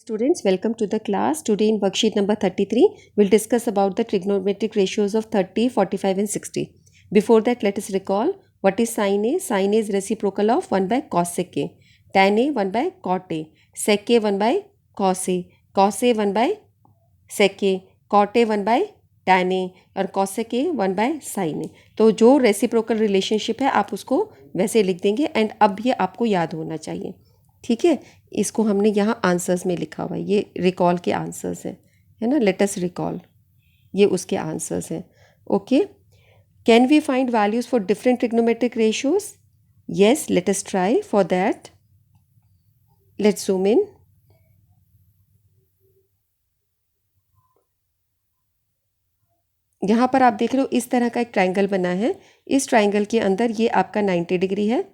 Students, welcome to the class. Today in worksheet number 33, we'll discuss about the trigonometric ratios of 30, 45 and 60. Before that, let us recall what is sin A. Sin A is reciprocal of 1 by cos sec A. Tan A 1 by cot A. Sec A 1 by cos A. Cos A 1 by sec A. Cot A 1 by tan A और cosec A 1 by sin A. तो जो reciprocal relationship है आप उसको वैसे लिख देंगे and अब ये आपको याद होना चाहिए. ठीक है, इसको हमने यहाँ आंसर्स में लिखा हुआ है. ये रिकॉल के आंसर्स है ना. लेट अस रिकॉल, ये उसके आंसर्स हैं. Okay, can we find values for different trigonometric ratios? Yes, let us try. For that let's zoom in. यहाँ पर आप देख रहे हो इस तरह का एक ट्राइंगल बना है. इस ट्राइंगल के अंदर ये आपका 90 डिग्री है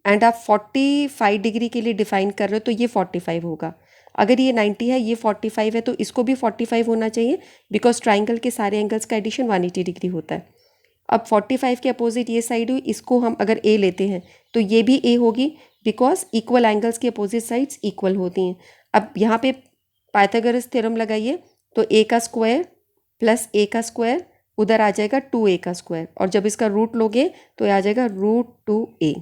एंड आप 45 डिग्री के लिए डिफाइन कर रहे हो तो ये 45 होगा. अगर ये 90 है, ये 45 है, तो इसको भी 45 होना चाहिए बिकॉज ट्राइंगल के सारे एंगल्स का एडिशन 180 डिग्री होता है. अब 45 के अपोजिट ये साइड हुई, इसको हम अगर ए लेते हैं तो ये भी ए होगी बिकॉज इक्वल एंगल्स के अपोजिट साइड्स इक्वल होती हैं. अब यहाँ पे पाइथागोरस थ्योरम लगाइए तो ए का स्क्वायर प्लस ए का स्क्वायर उधर आ जाएगा 2a का स्क्वायर और जब इसका रूट लोगे तो आ जाएगा √2a.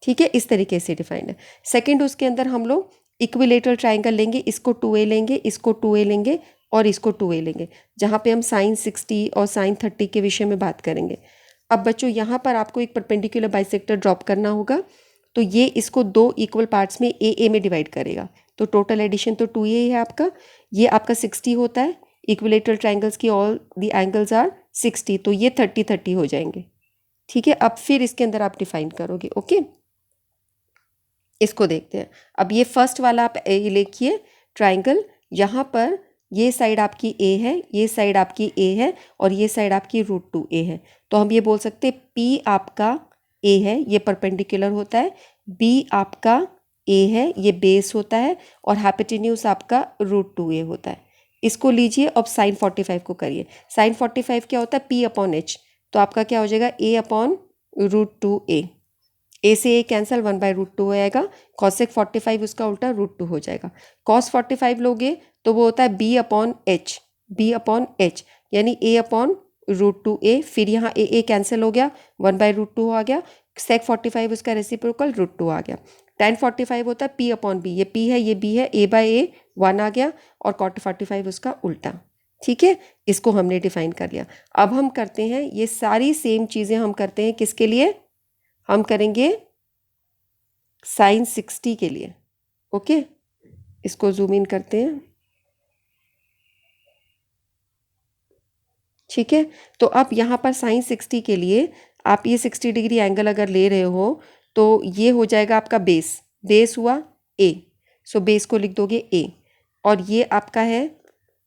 ठीक है, इस तरीके से डिफाइंड है. सेकंड, उसके अंदर हम लोग इक्विलेटरल ट्राइंगल लेंगे, इसको 2a लेंगे, इसको 2a लेंगे और इसको 2a लेंगे, जहाँ पे हम sin 60 और sin 30 के विषय में बात करेंगे. अब बच्चों यहाँ पर आपको एक परपेंडिकुलर बाइसेक्टर ड्रॉप करना होगा तो ये इसको दो इक्वल पार्ट्स में a में डिवाइड करेगा तो टोटल एडिशन तो 2a है आपका. ये आपका 60 होता है. इक्विलेटरल ट्राइंगल्स की ऑल द एंगल्स आर 60 तो ये 30 हो जाएंगे. ठीक है, अब फिर इसके अंदर आप डिफाइन करोगे. ओके, इसको देखते हैं. अब ये फर्स्ट वाला आप लिखिए ट्राइंगल. यहाँ पर ये साइड आपकी a है, ये साइड आपकी a है और ये साइड आपकी √2a है. तो हम ये बोल सकते हैं P आपका a है, ये परपेंडिकुलर होता है. B आपका a है, ये बेस होता है और हाइपोटेन्यूज आपका √2a होता है. इसको लीजिए. अब साइन 45 को करिए. साइन 45 क्या होता है? P/H. तो आपका क्या हो जाएगा? A/√2a. a से a कैंसिल, 1/√2 हो जाएगा. कॉसेक 45 उसका उल्टा √2 हो जाएगा. कॉस 45 लोगे तो वो होता है B/H. B/H यानी A/√2a. फिर यहाँ a कैंसिल हो गया, 1/√2 आ गया. सेक 45 उसका रेसिप्रोकल √2 आ गया. tan 45 होता है P/B. ये P है, ये B है. A/A 1 आ गया और cot 45 उसका उल्टा. ठीक है, इसको हमने डिफाइन कर लिया. अब हम करते हैं ये सारी सेम चीज़ें हम करते हैं किसके लिए? हम करेंगे sin 60 के लिए. ओके, इसको जूम इन करते हैं. ठीक है, तो अब यहाँ पर sin 60 के लिए आप ये 60 डिग्री एंगल अगर ले रहे हो तो ये हो जाएगा आपका बेस. बेस हुआ a, सो बेस को लिख दोगे a और ये आपका है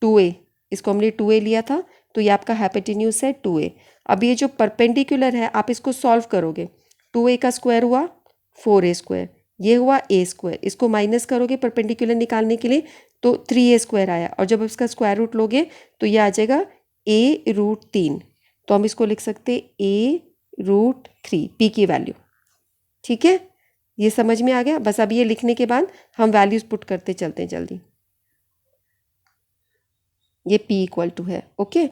2a. इसको हमने 2a लिया था तो ये आपका हाइपोटेन्यूज है 2a. अब ये जो परपेंडिकुलर है आप इसको सॉल्व करोगे. 2a का स्क्वायर हुआ 4a स्क्वायर, ये हुआ a स्क्वायर. इसको माइनस करोगे परपेंडिकुलर निकालने के लिए तो 3a स्क्वायर आया और जब इसका स्क्वायर रूट लोगे तो ये आ जाएगा a√3. तो हम इसको लिख सकते a√3 p की वैल्यू. ठीक है, ये समझ में आ गया. बस अब ये लिखने के बाद हम वैल्यूज पुट करते चलते हैं जल्दी. ये p = है. ओके,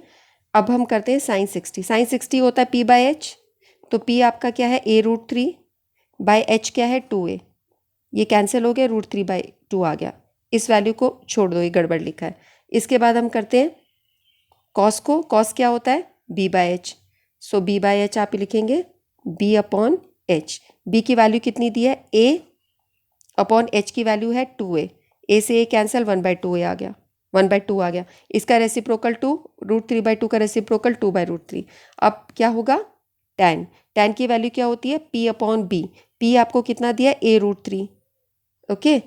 अब हम करते हैं sin 60. sin 60 होता है P/H. तो p आपका क्या है? a√3 बाय h क्या है? 2a. ये कैंसिल हो गया, √3/2 आ गया. इस वैल्यू को छोड़ दो, ये गड़बड़ लिखा है. इसके बाद हम करते हैं कॉस को. कॉस क्या होता है? B/H. सो B/H आप लिखेंगे B/H. B की वैल्यू कितनी दी है? A/H की वैल्यू है 2a. a से a कैंसिल, 1/2a आ गया, 1/2 आ गया. इसका रेसिप्रोकल 2, √3/2 का रेसिप्रोकल 2/√3. अब क्या होगा? tan की वैल्यू क्या होती है? P/B. P आपको कितना दिया? a√3. ओके,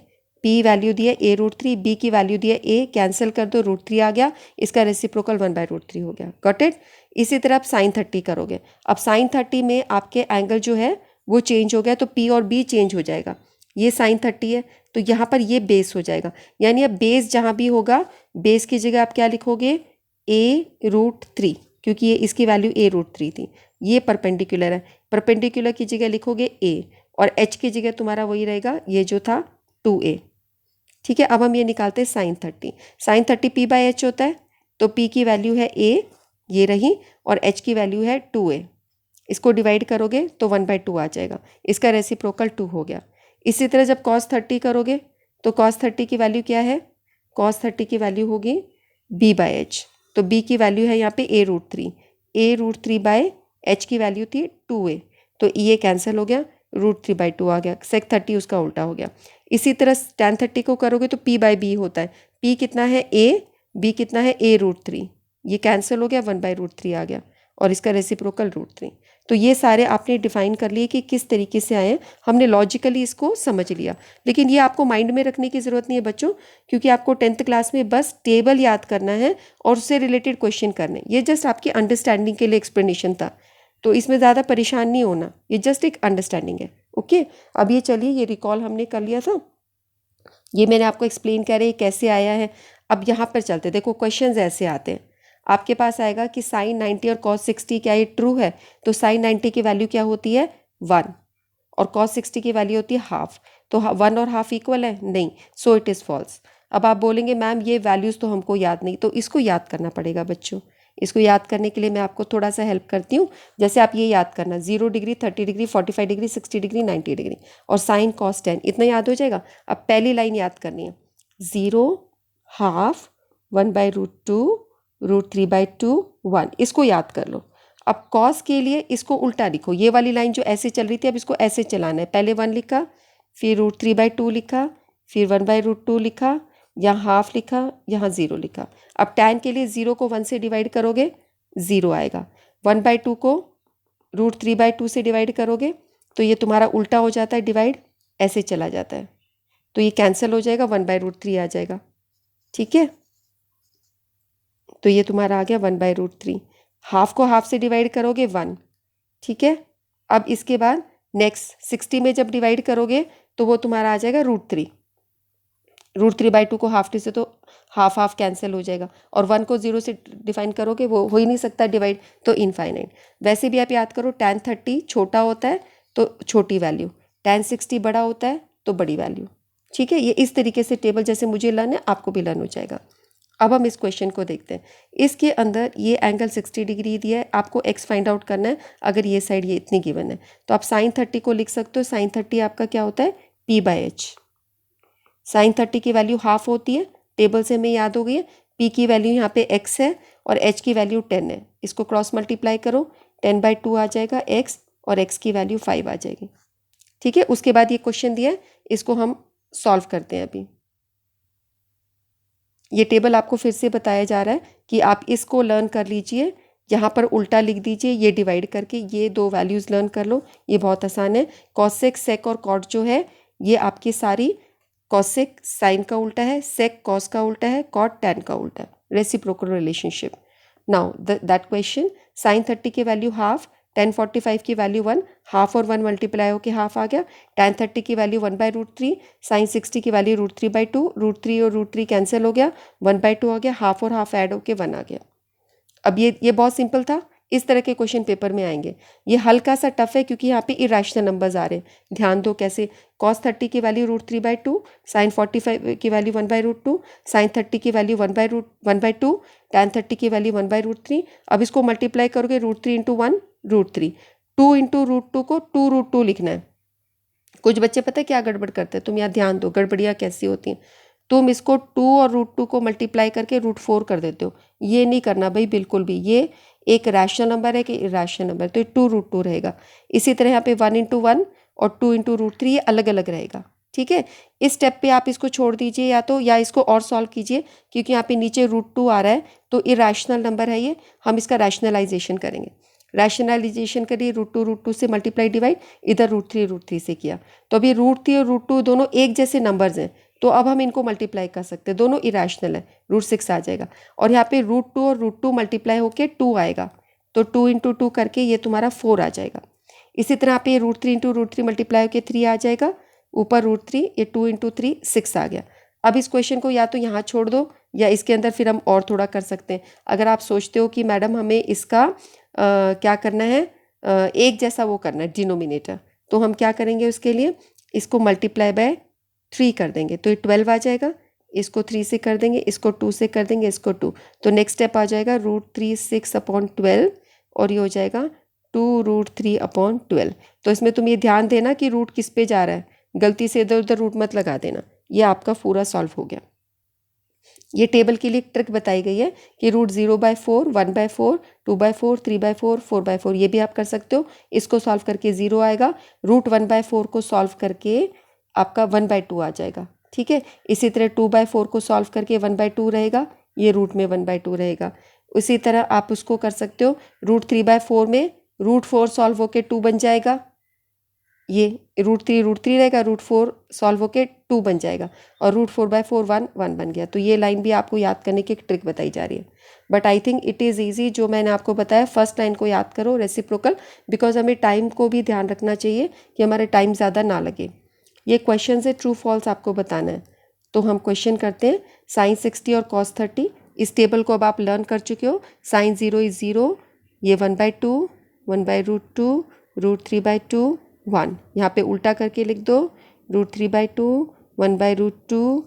P वैल्यू दिया a√3, B की वैल्यू दिया a, कैंसिल कर दो, √3 आ गया. इसका रेसिप्रोकल 1/√3 हो गया. Got it. इसी तरह आप sin 30 करोगे. अब sin 30 में आपके एंगल जो है वो चेंज हो गया तो P और B चेंज हो जाएगा. ये sin 30 है तो यहाँ पर ये बेस हो जाएगा. यानी अब बेस जहाँ भी होगा बेस की जगह आप क्या लिखोगे? a√3, क्योंकि ये इसकी वैल्यू a√3 थी. ये परपेंडिकुलर है, परपेंडिकुलर की जगह लिखोगे a और h की जगह तुम्हारा वही रहेगा, ये जो था 2a. ठीक है, अब हम ये निकालते हैं sine 30। Sine 30 P by H होता है, तो पी की वैल्यू है ए, ये रही, और एच की वैल्यू है 2a। इसको डिवाइड करोगे तो 1/2 आ जाएगा, इसका रेसिप्रोकल 2 हो गया। इसी तरह जब cos 30 करोगे तो cos 30 की वैल्यू क्या है, cos 30 की वैल्यू होगी b बाई एच। तो b की वैल्यू है यहाँ पे a√3, a√3 बाय एच की वैल्यू थी 2a, तो ये कैंसिल हो गया, √3/2 आ गया, sec 30 उसका उल्टा हो गया। इसी तरह tan 30 को करोगे तो p बाई b होता है, p कितना है a, b कितना है a√3, ये कैंसिल हो गया, 1/√3 आ गया, और इसका रेसिप्रोकल √3। तो ये सारे आपने डिफाइन कर लिए कि किस तरीके से आए हैं, हमने लॉजिकली इसको समझ लिया। लेकिन ये आपको माइंड में रखने की ज़रूरत नहीं है बच्चों, क्योंकि आपको 10th क्लास में बस टेबल याद करना है और उससे रिलेटेड क्वेश्चन करने, ये जस्ट आपकी अंडरस्टैंडिंग के लिए एक्सप्लेनेशन था, तो इसमें ज़्यादा परेशान नहीं होना, ये जस्ट एक अंडरस्टैंडिंग है। ओके, अब ये चलिए, ये रिकॉल हमने कर लिया था, ये मैंने आपको एक्सप्लेन कर रही कैसे आया है। अब यहाँ पर चलते, देखो क्वेश्चंस ऐसे आते हैं, आपके पास आएगा कि साइन 90 और कॉस 60 क्या ये ट्रू है, तो साइन 90 की वैल्यू क्या होती है 1, और कॉस 60 की वैल्यू होती है हाफ, तो 1 और हाफ इक्वल है, नहीं, सो इट इज़ फॉल्स। अब आप बोलेंगे मैम ये वैल्यूज़ तो हमको याद नहीं, तो इसको याद करना पड़ेगा बच्चों। इसको याद करने के लिए मैं आपको थोड़ा सा हेल्प करती हूँ। जैसे आप ये याद करना 0 degree, 30 degree, 45 degree, 60 degree, 90 degree, और साइन कॉस 10, इतना याद हो जाएगा। अब पहली लाइन याद करनी है, 0, हाफ, 1/√2, √3/2, 1, इसको याद कर लो। अब कॉस के लिए इसको उल्टा लिखो, ये वाली लाइन जो ऐसे चल रही थी अब इसको ऐसे चलाना है, पहले 1 लिखा, फिर √3/2 लिखा, फिर 1/√2 लिखा, यहाँ हाफ लिखा, यहाँ 0 लिखा। अब tan के लिए 0 को 1 से डिवाइड करोगे 0 आएगा, 1/2 को √3/2 से डिवाइड करोगे तो ये तुम्हारा उल्टा हो जाता है, डिवाइड ऐसे चला जाता है, तो ये कैंसिल हो जाएगा, 1/√3 आ जाएगा। ठीक है, तो ये तुम्हारा आ गया 1/√3। हाफ को हाफ से डिवाइड करोगे 1। ठीक है, अब इसके बाद नेक्स्ट 60 में जब डिवाइड करोगे तो वो तुम्हारा आ जाएगा √3। √3/2 को हाफ से तो हाफ हाफ कैंसिल हो जाएगा, और 1 को 0 से डिफाइन करोगे वो हो ही नहीं सकता डिवाइड, तो इनफाइनाइट। वैसे भी आप याद करो, tan 30 छोटा होता है तो छोटी वैल्यू, tan 60 बड़ा होता है तो बड़ी वैल्यू। ठीक है, ये इस तरीके से टेबल जैसे मुझे लर्न है आपको भी लर्न हो जाएगा। अब हम इस क्वेश्चन को देखते हैं, इसके अंदर ये एंगल 60 डिग्री दिया है, आपको x फाइंड आउट करना है। अगर ये साइड ये इतनी गिवन है तो आप साइन 30 को लिख सकते हो, साइन 30 आपका क्या होता है p/h। साइन 30 की वैल्यू हाफ होती है, टेबल से हमें याद हो गई है, p की वैल्यू यहाँ पे x है और h की वैल्यू 10 है, इसको क्रॉस मल्टीप्लाई करो, 10/2 आ जाएगा x, और x की वैल्यू 5 आ जाएगी। ठीक है, उसके बाद ये क्वेश्चन दिया है, इसको हम सॉल्व करते हैं। अभी ये टेबल आपको फिर से बताया जा रहा है कि आप इसको लर्न कर लीजिए, यहाँ पर उल्टा लिख दीजिए, ये डिवाइड करके ये दो वैल्यूज़ लर्न कर लो, ये बहुत आसान है। कॉसेक, सेक और कॉट जो है ये आपकी सारी, कॉसेक साइन का उल्टा है, सेक कॉस का उल्टा है, कॉट टैन का उल्टा है, reciprocal relationship. Now that question, sine 30 की वैल्यू हाफ, tan 45 की वैल्यू 1, हाफ और 1 मल्टीप्लाई होकर हाफ आ गया, tan 30 की वैल्यू 1/√3, साइन 60 की वैल्यू √3/2, √3 और √3 कैंसिल हो गया, 1/2 आ गया, हाफ और हाफ ऐड होके 1 आ गया। अब ये बहुत सिंपल था, इस तरह के क्वेश्चन पेपर में आएंगे। ये हल्का सा टफ है क्योंकि यहाँ पे इरेशनल नंबर्स आ रहे हैं, ध्यान दो कैसे। cos 30 की वैल्यू √3/2, साइन 45 की वैल्यू 1/√2, साइन 30 की वैल्यू 1/2, tan 30 की वैल्यू 1/√3। अब इसको मल्टीप्लाई करोगे, √3 × 1 √3, 2 × √2 को 2√2 लिखना है। कुछ बच्चे पता है क्या गड़बड़ करते हैं, तुम यहाँ ध्यान दो गड़बड़ियाँ कैसी होती हैं। तुम इसको 2 और √2 को मल्टीप्लाई करके √4 कर देते हो, ये नहीं करना भाई बिल्कुल भी। ये एक रैशनल नंबर है कि इरेशनल नंबर, तो ये 2 √2 रहेगा। इसी तरह यहाँ पे 1 × 1 और 2 × √3 ये अलग अलग रहेगा। ठीक है, इस स्टेप पे आप इसको छोड़ दीजिए या तो, या इसको और सॉल्व कीजिए, क्योंकि यहाँ पे नीचे √2 आ रहा है तो इरेशनल नंबर है ये, हम इसका रैशनलाइजेशन करेंगे। रैशनलाइजेशन करिए, √2 से मल्टीप्लाई डिवाइड, इधर √3 से किया, तो अभी √3 और √2 दोनों एक जैसे नंबर्स हैं, तो अब हम इनको मल्टीप्लाई कर सकते हैं, दोनों इरेशनल है, √6 आ जाएगा, और यहाँ पे √2 और √2 मल्टीप्लाई होके 2 आएगा, तो 2 × 2 करके ये तुम्हारा 4 आ जाएगा। इसी तरह यहाँ पे √3 × √3 मल्टीप्लाई होके 3 आ जाएगा, ऊपर √3, ये 2 × 3 6 आ गया। अब इस क्वेश्चन को या तो यहाँ छोड़ दो या इसके अंदर फिर हम और थोड़ा कर सकते हैं। अगर आप सोचते हो कि मैडम हमें इसका क्या करना है, एक जैसा वो करना है डिनोमिनेटर, तो हम क्या करेंगे उसके लिए, इसको मल्टीप्लाई बाय 3 कर देंगे तो ये 12 आ जाएगा, इसको 3 से कर देंगे, इसको 2 से कर देंगे, इसको 2, तो नेक्स्ट स्टेप आ जाएगा √3 6/12 और ये हो जाएगा 2√3/12। तो इसमें तुम ये ध्यान देना कि रूट किस पे जा रहा है, गलती से इधर उधर रूट मत लगा देना। ये आपका पूरा सॉल्व हो गया। ये टेबल के लिए ट्रिक बताई गई है कि √0/4 1/4 2/4 3/4 4/4 ये भी आप कर सकते हो। इसको सॉल्व करके 0 आएगा, √1/4 को सॉल्व करके आपका 1/2 आ जाएगा। ठीक है, इसी तरह 2/4 को सॉल्व करके 1/2 रहेगा, ये रूट में 1/2 रहेगा। उसी तरह आप उसको कर सकते हो, √3/4 में √4 सॉल्व होके 2 बन जाएगा, ये √3 रहेगा, √4 सॉल्व होके 2 बन जाएगा, और √4/4 1 बन गया। तो ये लाइन भी आपको याद करने की एक ट्रिक बताई जा रही है। But I think it is easy, जो मैंने आपको बताया फर्स्ट लाइन को याद करो रेसिप्रोकल, बिकॉज हमें टाइम को भी ध्यान रखना चाहिए कि हमारे टाइम ज़्यादा ना लगे। ये क्वेश्चन से ट्रू फॉल्स आपको बताना है। तो हम क्वेश्चन करते हैं, sin 60 और cos 30, इस टेबल को अब आप लर्न कर चुके हो। sin 0 इज़ 0, ये 1/2 1/√2 √3/2 1, यहाँ पे उल्टा करके लिख दो, √3/2 1/√2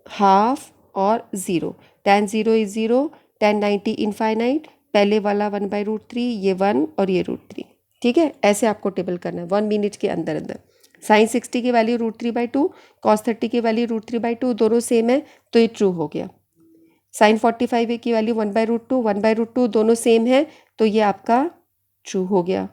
हाफ और 0, tan 0 इज़ 0, tan 90 इनफाइनाइट, पहले वाला 1/√3, ये 1 और ये √3। ठीक है, ऐसे आपको टेबल करना है 1 मिनट के अंदर अंदर। sin 60 की वैल्यू √3/2, cos 30 की वैल्यू √3/2, दोनों सेम है तो ये ट्रू हो गया। sin 45 की वैल्यू 1/√2 1/√2, दोनों सेम है तो ये आपका ट्रू हो गया।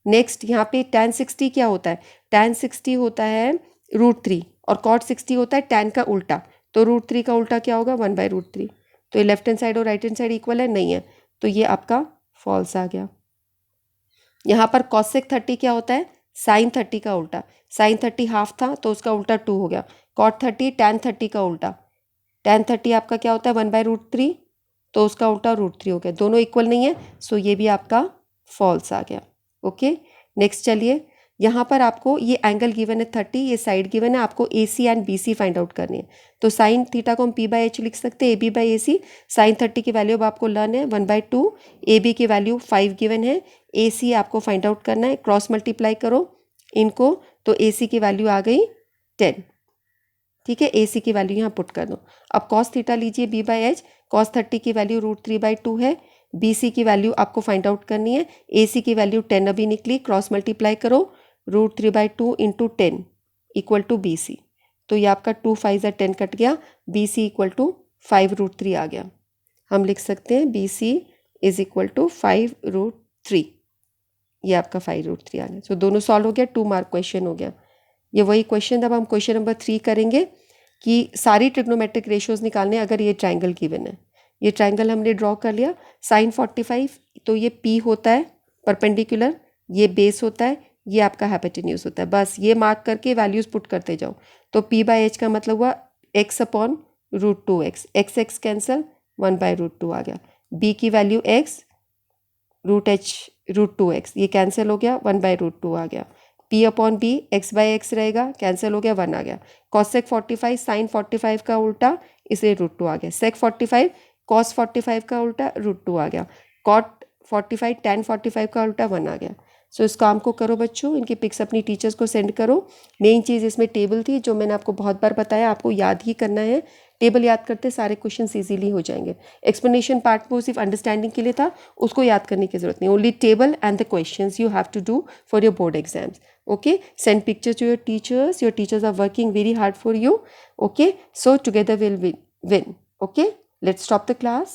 नेक्स्ट यहाँ पे tan 60 क्या होता है, tan 60 होता है √3 और cot 60 होता है tan का उल्टा, तो √3 का उल्टा क्या होगा 1/√3। तो ये लेफ्ट हैंड साइड और राइट हैंड साइड इक्वल है, नहीं है, तो ये आपका फॉल्स आ गया। यहाँ पर cosec 30 क्या होता है, sin 30 का उल्टा, sin 30 हाफ था तो उसका उल्टा 2 हो गया, cot 30 tan 30 का उल्टा, tan 30 आपका क्या होता है 1/√3, तो उसका उल्टा √3 हो गया, दोनों इक्वल नहीं है, सो ये भी आपका फॉल्स आ गया। ओके, नेक्स्ट चलिए, यहाँ पर आपको ये एंगल गिवन है 30, ये साइड गिवन है, आपको AC and BC find out करनी है। तो साइन थीटा को हम P/H लिख सकते हैं, AB/AC। साइन 30 की वैल्यू अब आपको लर्न है 1/2, AB की वैल्यू 5 गिवन है, AC आपको फाइंड आउट करना है, क्रॉस मल्टीप्लाई करो इनको, तो AC की वैल्यू आ गई 10। ठीक है, AC की वैल्यू यहाँ पुट कर दो। अब cos थीटा लीजिए B/H, cos 30 की वैल्यू √3/2 है, BC की वैल्यू आपको फाइंड आउट करनी है, AC की वैल्यू 10 अभी निकली, क्रॉस मल्टीप्लाई करो, √3/2 इंटू 10 इक्वल टू BC, तो ये आपका 2 5 10 कट गया, BC इक्वल टू 5√3 आ गया। हम लिख सकते हैं BC इज इक्वल टू 5√3, ये आपका 5√3 आ गया। तो दोनों सॉल्व हो गया, 2 मार्क क्वेश्चन हो गया। ये वही क्वेश्चन, अब हम क्वेश्चन नंबर 3 करेंगे कि सारी ट्रिग्नोमेट्रिक रेशियोज निकालने अगर ये ट्राइंगल गिवन है। ये ट्राइंगल हमने ड्रॉ कर लिया, sin 45, तो ये P होता है परपेंडिकुलर, ये बेस होता है, ये आपका हाइपोटेन्यूज होता है, बस ये मार्क करके वैल्यूज़ पुट करते जाओ। तो P/H का मतलब हुआ x/√2x, x कैंसल 1/√2 आ गया, B की वैल्यू x, √2x ये कैंसिल हो गया, 1/√2 आ गया, P/B x/x रहेगा, कैंसिल हो गया, 1 आ गया। cosec 45 sin 45 का उल्टा, इसलिए √2 आ गया। sec 45 cos 45 का उल्टा, √2 आ गया। cot 45 tan 45 का उल्टा, 1 आ गया। सो इस काम को करो बच्चों, इनकी पिक्स अपनी टीचर्स को सेंड करो। मेन चीज़ इसमें टेबल थी, जो मैंने आपको बहुत बार बताया, आपको याद ही करना है। टेबल याद करते सारे क्वेश्चंस इजीली हो जाएंगे। एक्सप्लेनेशन पार्ट वो सिर्फ अंडरस्टैंडिंग के लिए था, उसको याद करने की जरूरत नहीं। Only table and the questions you have to do for your board exams. Okay, send pictures to your teachers. Your teachers are working very hard for you. Okay, so together we'll win. Okay, let's stop the class.